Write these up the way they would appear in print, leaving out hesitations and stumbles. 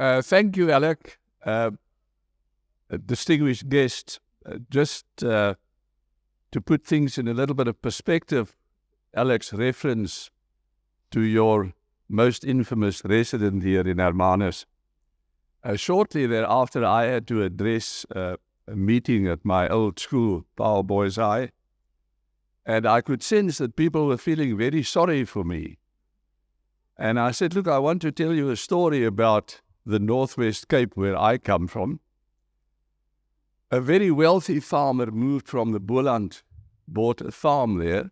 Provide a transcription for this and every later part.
Thank you, Alec. Distinguished guest, just to put things in a little bit of perspective, Alec's reference to your most infamous resident here in Hermanus. Shortly thereafter, I had to address a meeting at my old school, Power Boys High, and I could sense that people were feeling very sorry for me. And I said, look, I want to tell you a story about the Northwest Cape where I come from. A very wealthy farmer moved from the Boland, bought a farm there,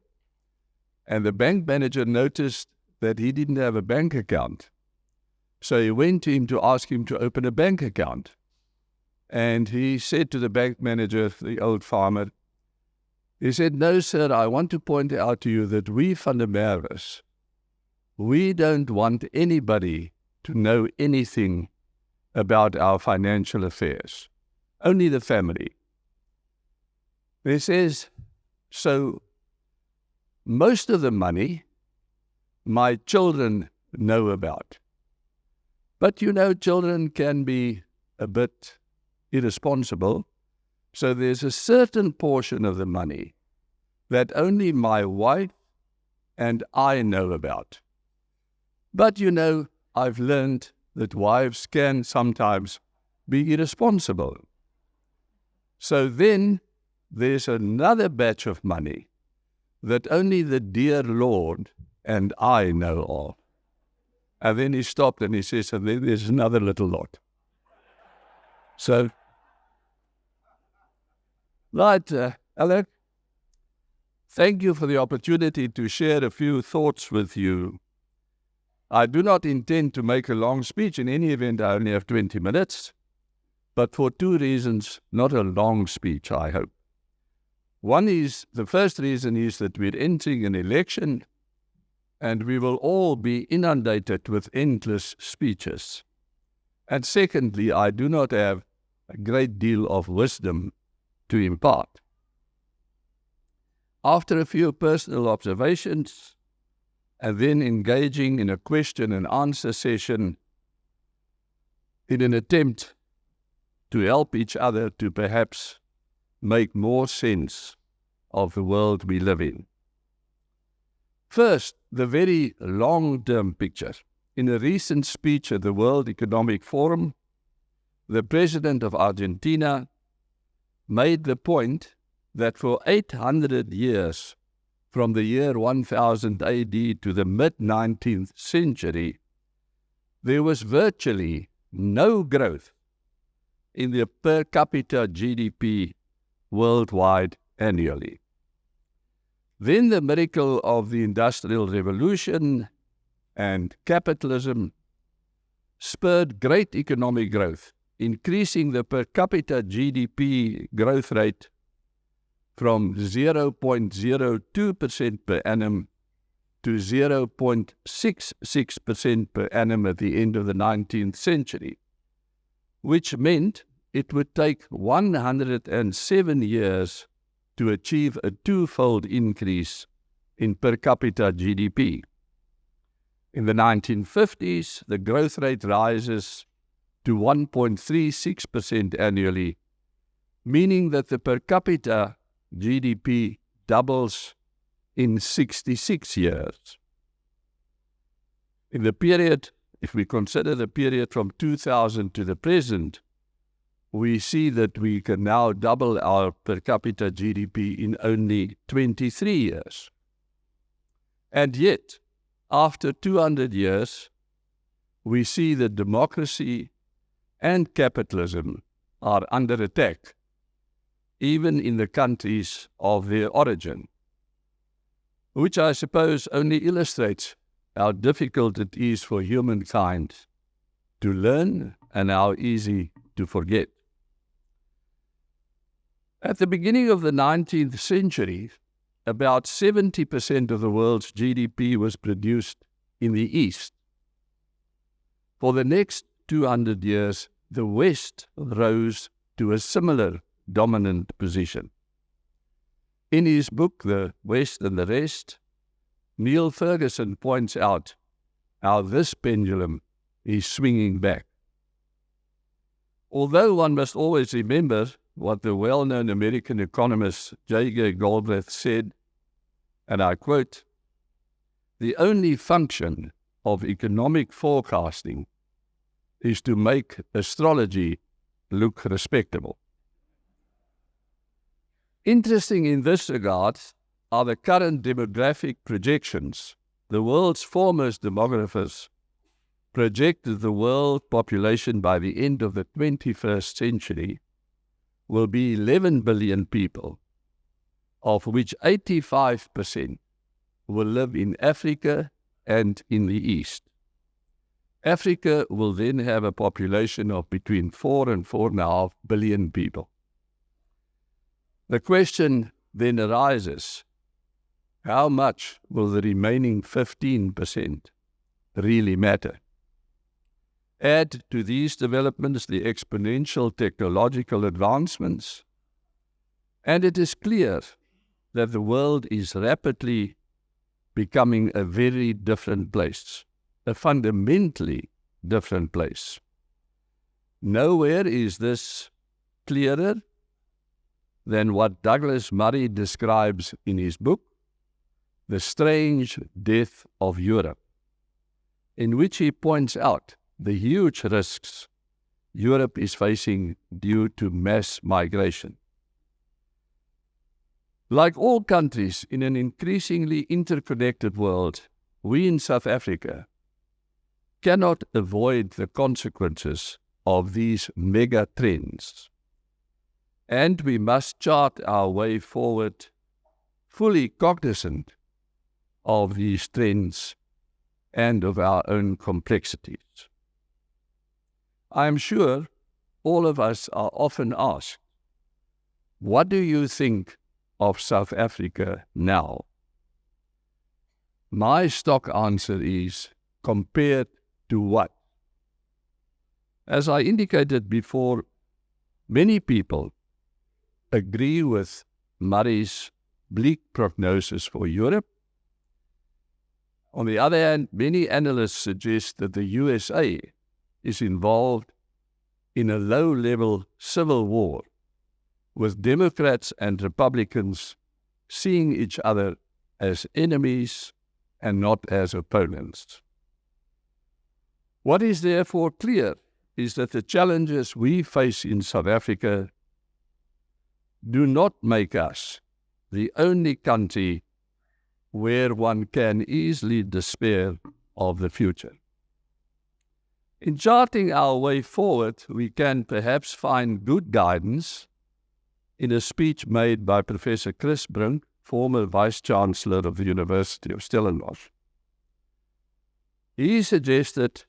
and the bank manager noticed that he didn't have a bank account. So he went to him to ask him to open a bank account. And he said to the bank manager, the old farmer, he said, no, sir, I want to point out to you that we van der Merwes, we don't want anybody to know anything about our financial affairs, only the family. He says, so most of the money my children know about. But you know, children can be a bit irresponsible, so there's a certain portion of the money that only my wife and I know about. But you know, I've learned that wives can sometimes be irresponsible. So then there's another batch of money that only the dear Lord and I know of. And then he stopped and he says, and then there's another little lot. So, right, Alec, thank you for the opportunity to share a few thoughts with you. I do not intend to make a long speech. In any event, I only have 20 minutes. But for two reasons, not a long speech, I hope. The first reason is that we're entering an election and we will all be inundated with endless speeches. And secondly, I do not have a great deal of wisdom to impart. After a few personal observations, and then engaging in a question and answer session in an attempt to help each other to perhaps make more sense of the world we live in. First, the very long-term picture. In a recent speech at the World Economic Forum, the president of Argentina made the point that for 800 years, from the year 1000 AD to the mid-19th century, there was virtually no growth in the per capita GDP worldwide annually. Then the miracle of the Industrial Revolution and capitalism spurred great economic growth, increasing the per capita GDP growth rate from 0.02% per annum to 0.66% per annum at the end of the 19th century, which meant it would take 107 years to achieve a twofold increase in per capita GDP. In the 1950s, the growth rate rises to 1.36% annually, meaning that the per capita GDP doubles in 66 years. In the period, if we consider the period from 2000 to the present, we see that we can now double our per capita GDP in only 23 years. And yet, after 200 years, we see that democracy and capitalism are under attack, even in the countries of their origin, which I suppose only illustrates how difficult it is for humankind to learn and how easy to forget. At the beginning of the 19th century, about 70% of the world's GDP was produced in the East. For the next 200 years, the West rose to a similar dominant position. In his book, The West and the Rest, Neil Ferguson points out how this pendulum is swinging back. Although one must always remember what the well-known American economist J.G. Galbraith said, and I quote, "The only function of economic forecasting is to make astrology look respectable." Interesting in this regard are the current demographic projections. The world's foremost demographers projected the world population by the end of the 21st century will be 11 billion people, of which 85% will live in Africa and in the East. Africa will then have a population of between 4 and 4.5 billion people. The question then arises, how much will the remaining 15% really matter? Add to these developments the exponential technological advancements, and it is clear that the world is rapidly becoming a very different place, a fundamentally different place. Nowhere is this clearer than what Douglas Murray describes in his book, The Strange Death of Europe, in which he points out the huge risks Europe is facing due to mass migration. Like all countries in an increasingly interconnected world, we in South Africa cannot avoid the consequences of these mega trends, and we must chart our way forward fully cognizant of these trends and of our own complexities. I am sure all of us are often asked, what do you think of South Africa now? My stock answer is, compared to what? As I indicated before, many people agree with Murray's bleak prognosis for Europe. On the other hand, many analysts suggest that the USA is involved in a low-level civil war, with Democrats and Republicans seeing each other as enemies and not as opponents. What is therefore clear is that the challenges we face in South Africa do not make us the only country where one can easily despair of the future. In charting our way forward, we can perhaps find good guidance in a speech made by Professor Chris Brink, former Vice-Chancellor of the University of Stellenbosch. He suggested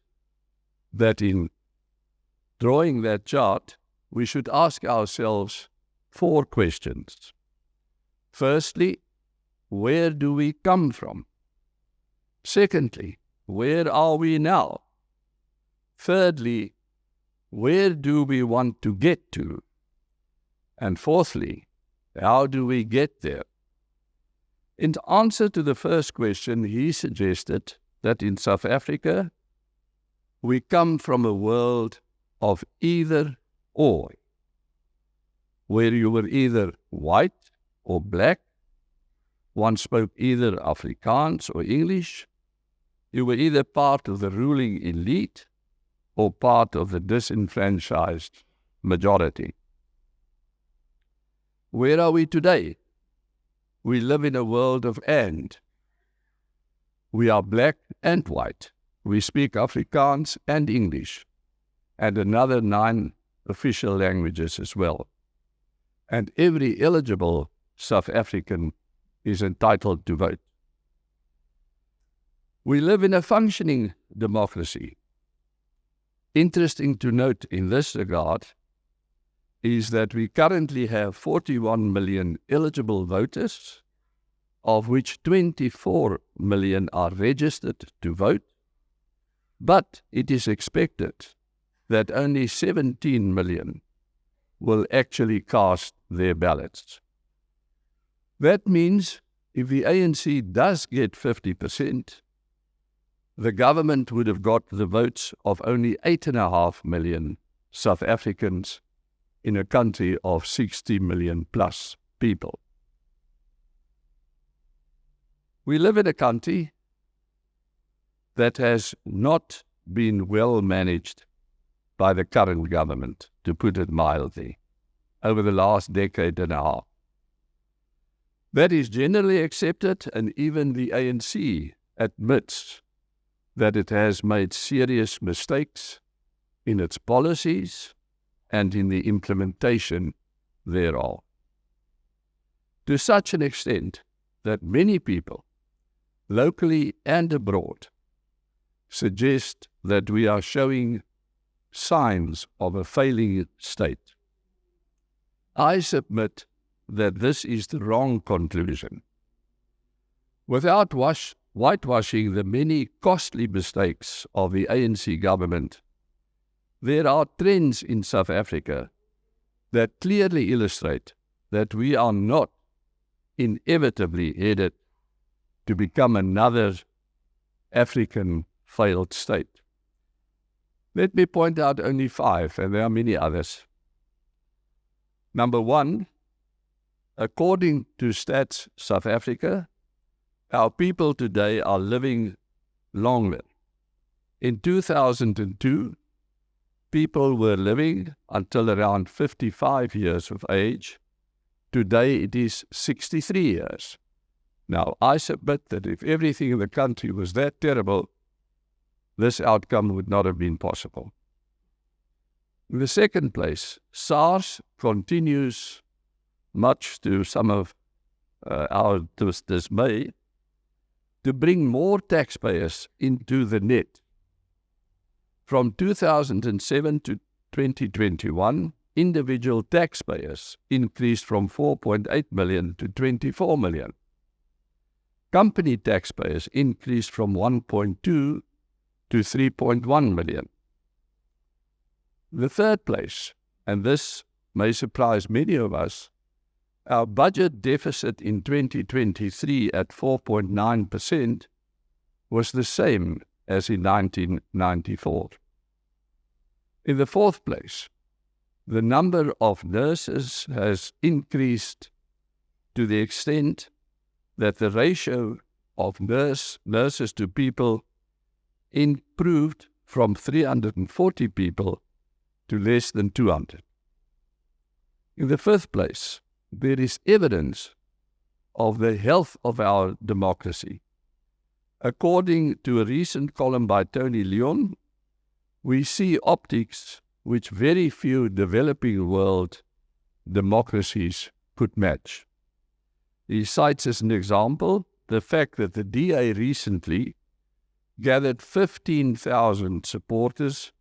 that in drawing that chart, we should ask ourselves 4 questions. Firstly, where do we come from? Secondly, where are we now? Thirdly, where do we want to get to? And fourthly, how do we get there? In answer to the first question, he suggested that in South Africa, we come from a world of either or, where you were either white or black, one spoke either Afrikaans or English, you were either part of the ruling elite or part of the disenfranchised majority. Where are we today? We live in a world of and. We are black and white. We speak Afrikaans and English, and another 9 official languages as well. And every eligible South African is entitled to vote. We live in a functioning democracy. Interesting to note in this regard is that we currently have 41 million eligible voters, of which 24 million are registered to vote, but it is expected that only 17 million will actually cast their ballots. That means if the ANC does get 50%, the government would have got the votes of only 8.5 million South Africans in a country of 60 million plus people. We live in a country that has not been well managed by the current government, to put it mildly, over the last decade and a half. That is generally accepted, and even the ANC admits that it has made serious mistakes in its policies and in the implementation thereof. To such an extent that many people, locally and abroad, suggest that we are showing signs of a failing state. I submit that this is the wrong conclusion. Without whitewashing the many costly mistakes of the ANC government, there are trends in South Africa that clearly illustrate that we are not inevitably headed to become another African failed state. Let me point out only 5, and there are many others. Number 1, according to Stats South Africa, our people today are living longer. In 2002, people were living until around 55 years of age. Today it is 63 years. Now, I submit that if everything in the country was that terrible, this outcome would not have been possible. In the second place, SARS continues, much to some of our dismay, to bring more taxpayers into the net. From 2007 to 2021, individual taxpayers increased from 4.8 million to 24 million. Company taxpayers increased from 1.2 to 3.1 million. The third place, and this may surprise many of us, our budget deficit in 2023 at 4.9% was the same as in 1994. In the fourth place, the number of nurses has increased to the extent that the ratio of nurses to people improved from 340 people to less than 200. In the fifth place, there is evidence of the health of our democracy. According to a recent column by Tony Leon, we see optics which very few developing world democracies could match. He cites as an example the fact that the DA recently gathered 15,000 supporters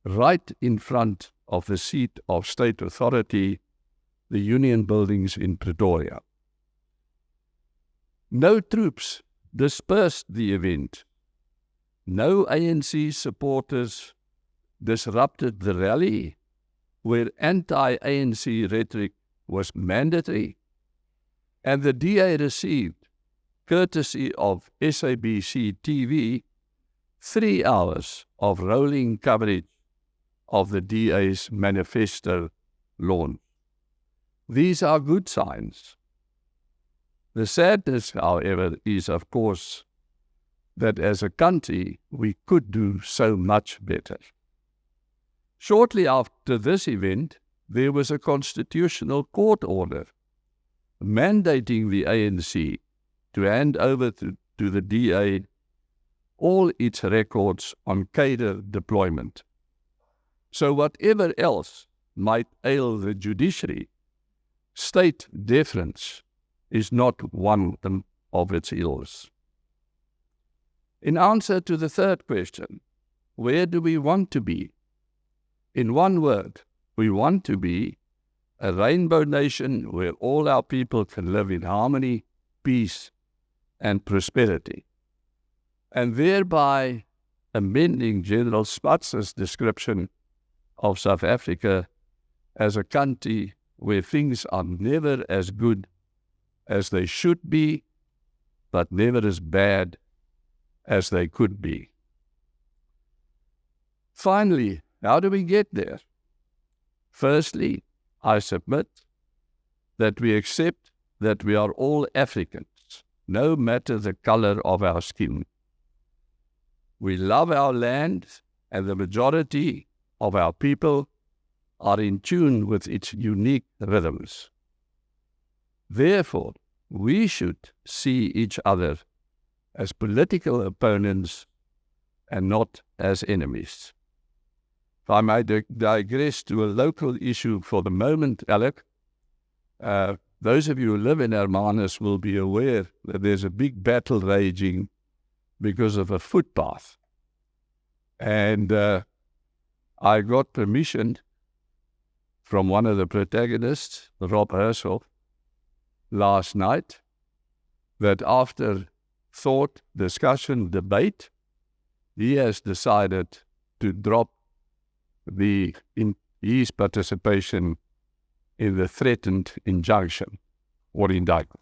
right in front of the seat of state authority, the Union Buildings in Pretoria. No troops dispersed the event. No ANC supporters disrupted the rally, where anti-ANC rhetoric was mandatory, and the DA received, courtesy of SABC TV, 3 hours of rolling coverage of the DA's manifesto launch. These are good signs. The sadness, however, is, of course, that as a country we could do so much better. Shortly after this event, there was a constitutional court order mandating the ANC to hand over to the DA all its records on cadre deployment. So whatever else might ail the judiciary, state deference is not one of its ills. In answer to the third question, where do we want to be? In one word, we want to be a rainbow nation where all our people can live in harmony, peace, and prosperity, and thereby amending General Smuts' description of South Africa as a country where things are never as good as they should be, but never as bad as they could be. Finally, how do we get there? Firstly, I submit that we accept that we are all Africans, no matter the color of our skin. We love our land, and the majority of our people are in tune with its unique rhythms. Therefore, we should see each other as political opponents and not as enemies. If I might digress to a local issue for the moment, Alec, those of you who live in Hermanus will be aware that there's a big battle raging because of a footpath. And I got permission from one of the protagonists, Rob Herschel, last night, that after thought, discussion, debate, he has decided to drop his participation in the threatened injunction or indictment.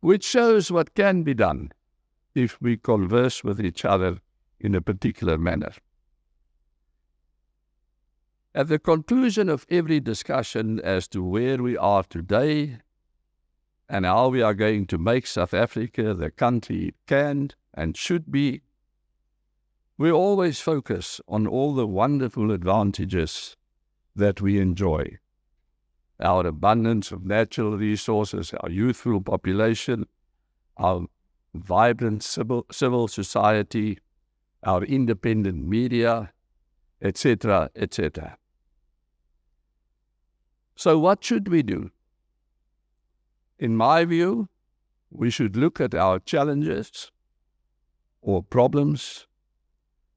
Which shows what can be done if we converse with each other in a particular manner. At the conclusion of every discussion as to where we are today and how we are going to make South Africa the country it can and should be, we always focus on all the wonderful advantages that we enjoy. Our abundance of natural resources, our youthful population, our vibrant civil society, our independent media, etc., etc. So what should we do? In my view, we should look at our challenges or problems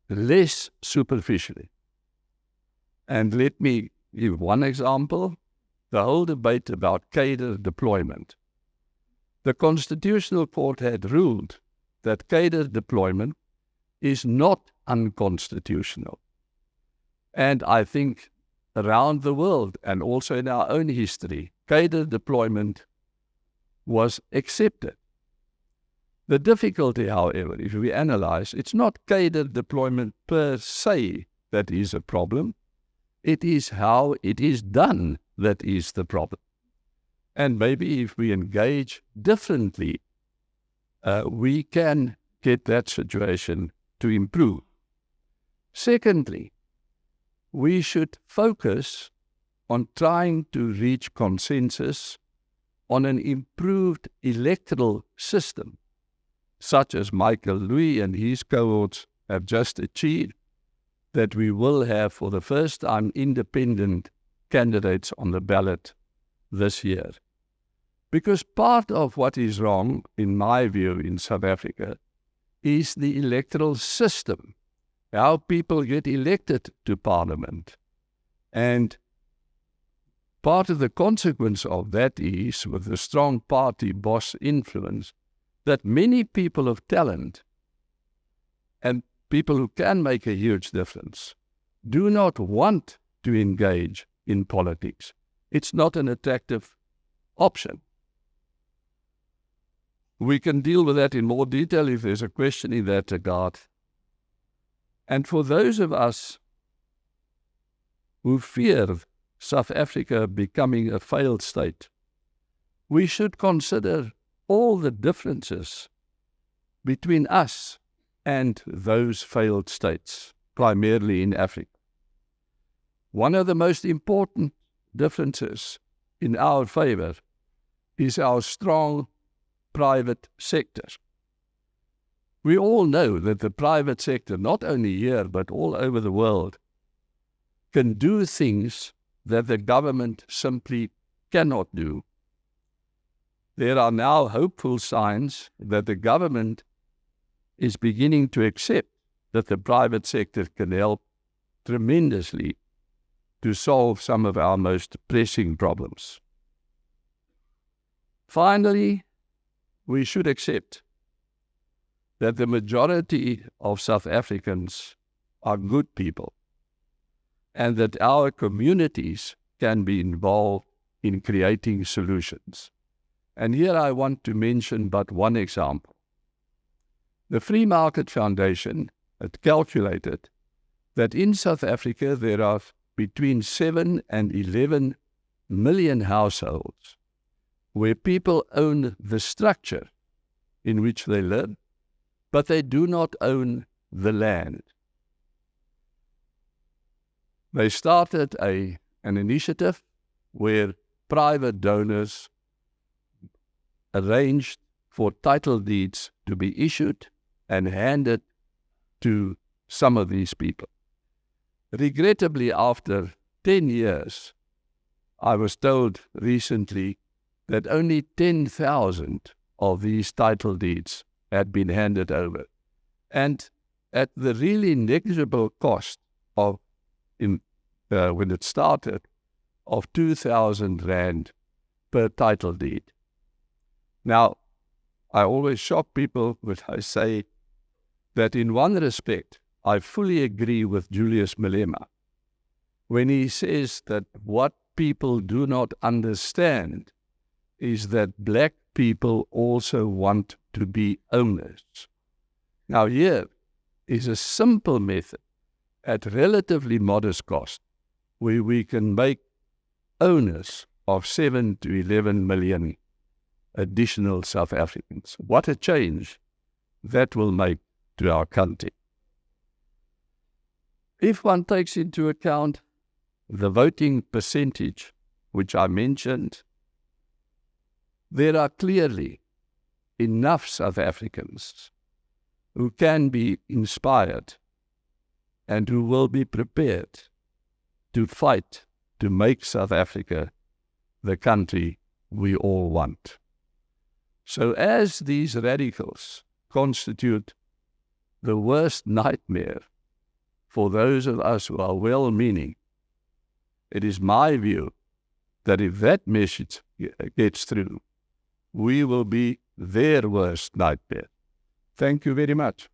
less superficially. And let me give one example, the whole debate about cadre deployment. The Constitutional Court had ruled that cadre deployment is not unconstitutional. And I think around the world and also in our own history, cadre deployment was accepted. The difficulty, however, if we analyze, it's not cadre deployment per se that is a problem. It is how it is done that is the problem. And maybe if we engage differently, we can get that situation to improve. Secondly, we should focus on trying to reach consensus on an improved electoral system, such as Michael Louis and his cohorts have just achieved, that we will have for the first time independent candidates on the ballot this year. Because part of what is wrong, in my view, in South Africa, is the electoral system, how people get elected to parliament. And part of the consequence of that is, with the strong party boss influence, that many people of talent and people who can make a huge difference do not want to engage in politics. It's not an attractive option. We can deal with that in more detail if there's a question in that regard. And for those of us who fear South Africa becoming a failed state, we should consider all the differences between us and those failed states, primarily in Africa. One of the most important differences in our favor is our strong private sector. We all know that the private sector, not only here but all over the world, can do things that the government simply cannot do. There are now hopeful signs that the government is beginning to accept that the private sector can help tremendously to solve some of our most pressing problems. Finally, we should accept that the majority of South Africans are good people and that our communities can be involved in creating solutions. And here I want to mention but one example. The Free Market Foundation had calculated that in South Africa there are between 7 and 11 million households where people own the structure in which they live, but they do not own the land. They started an initiative where private donors arranged for title deeds to be issued and handed to some of these people. Regrettably, after 10 years, I was told recently that only 10,000 of these title deeds had been handed over. And at the really negligible cost of, when it started, of 2,000 rand per title deed. Now, I always shock people when I say that in one respect, I fully agree with Julius Malema when he says that what people do not understand is that black people also want to be owners. Now here is a simple method at relatively modest cost where we can make owners of 7 to 11 million additional South Africans. What a change that will make to our country. If one takes into account the voting percentage, which I mentioned, there are clearly enough South Africans who can be inspired and who will be prepared to fight to make South Africa the country we all want. So as these radicals constitute the worst nightmare for those of us who are well-meaning, it is my view that if that message gets through, we will be their worst nightmare. Thank you very much.